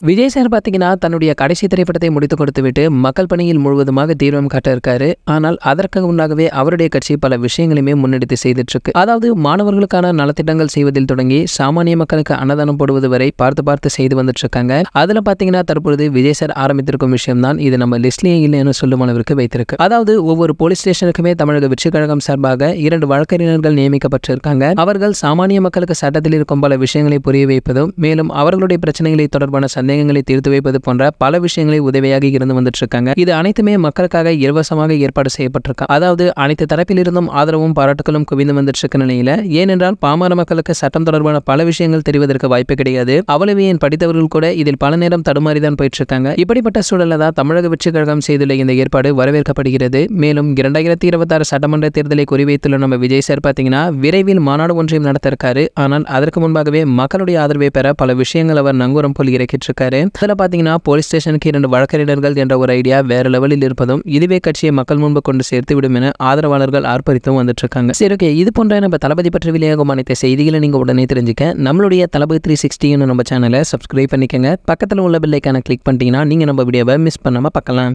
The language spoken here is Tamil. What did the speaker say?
விஜய் சார் பார்த்தீங்கன்னா தன்னுடைய கடைசி திரைப்படத்தை முடித்து கொடுத்துவிட்டு மக்கள் பணியில் முழுவதுமாக தீவிரம் காட்ட இருக்காரு. ஆனால் அதற்கு முன்னாகவே அவருடைய கட்சி பல விஷயங்களையுமே முன்னெடுத்து செய்துட்டு இருக்கு. அதாவது மாணவர்களுக்கான நலத்திட்டங்கள் செய்வதில் தொடங்கி சாமானிய மக்களுக்கு அன்னதானம் போடுவது வரை பார்த்து செய்து வந்துட்டு இருக்காங்க. அதுல பாத்தீங்கன்னா தற்பொழுது விஜய் சார் ஆரம்பித்திருக்கும் விஷயம் தான் இது நம்ம லிஸ்ட்லயே இல்லைன்னு சொல்லும் அளவிற்கு வைத்திருக்கு. அதாவது ஒவ்வொரு போலீஸ் ஸ்டேஷனுக்குமே தமிழக வெற்றி கழகம் சார்பாக 2 வழக்கறிஞர்கள் நியமிக்கப்பட்டிருக்காங்க. அவர்கள் சாமானிய மக்களுக்கு சட்டத்தில் இருக்கும் பல விஷயங்களை புரிய வைப்பதும் மேலும் அவர்களுடைய பிரச்சனைகளை தொடர்பான சந்தேகங்களை தீர்த்து வைப்பது போன்ற பல விஷயங்களை உதவியாக இருந்து வந்துட்டு இருக்காங்க. இது அனைத்துமே மக்களுக்காக இலவசமாக ஏற்பாடு செய்யப்பட்டிருக்கு. அதாவது அனைத்து தரப்பிலிருந்தும் ஆதரவும் பாராட்டுகளும் குவிந்து வந்துட்டு இருக்க நிலையில, ஏனென்றால் பாமர மக்களுக்கு சட்டம் தொடர்பான பல விஷயங்கள் தெரிவதற்கு வாய்ப்பு கிடையாது. அவ்வளவு ஏன் படித்தவர்கள் கூட இதில் பல நேரம் தடுமாறிதான் போயிட்டு இருக்காங்க. இப்படிப்பட்ட சூழல்ல தான் தமிழக வெற்றி கழகம் செய்துள்ள இந்த ஏற்பாடு வரவேற்கப்படுகிறது. மேலும் 2026 சட்டமன்ற தேர்தலை குறிவைத்துள்ள நம்ம விஜய் சார் பாத்தீங்கன்னா விரைவில் மாநாடு ஒன்றையும் நடத்த இருக்காரு. ஆனால் அதற்கு முன்பாகவே மக்களுடைய ஆதரவை பெற பல விஷயங்கள் அவர் நங்கூரம் போல் இறக்கிட்டு இருக்காரு. அதுல பாத்தீங்கன்னா போலீஸ் ஸ்டேஷனுக்கு 2 வழக்கறிஞர்கள் என்ற ஒரு ஐடியா வேற லெவலில் இருப்பதும் இதுவே கட்சியை மக்கள் முன்பு கொண்டு சேர்த்து விடும் என ஆதரவாளர்கள் ஆர்ப்பரித்தும் வந்துட்டு இருக்காங்க. சரி, ஓகே, இது போன்ற நம்ம தளபதி பற்றி வெளியாகும் அனைத்து செய்திகளை நீங்க உடனே தெரிஞ்சுக்க நம்மளுடைய தளபதி 360 நம்ம சேனலை சப்ஸ்கிரைப் பண்ணிக்கங்க. பக்கத்துல உள்ள பெல் ஐகானை கிளிக் பண்ணிட்டீங்கன்னா நீங்க நம்ம வீடியோவை மிஸ் பண்ணாம பார்க்கலாம்.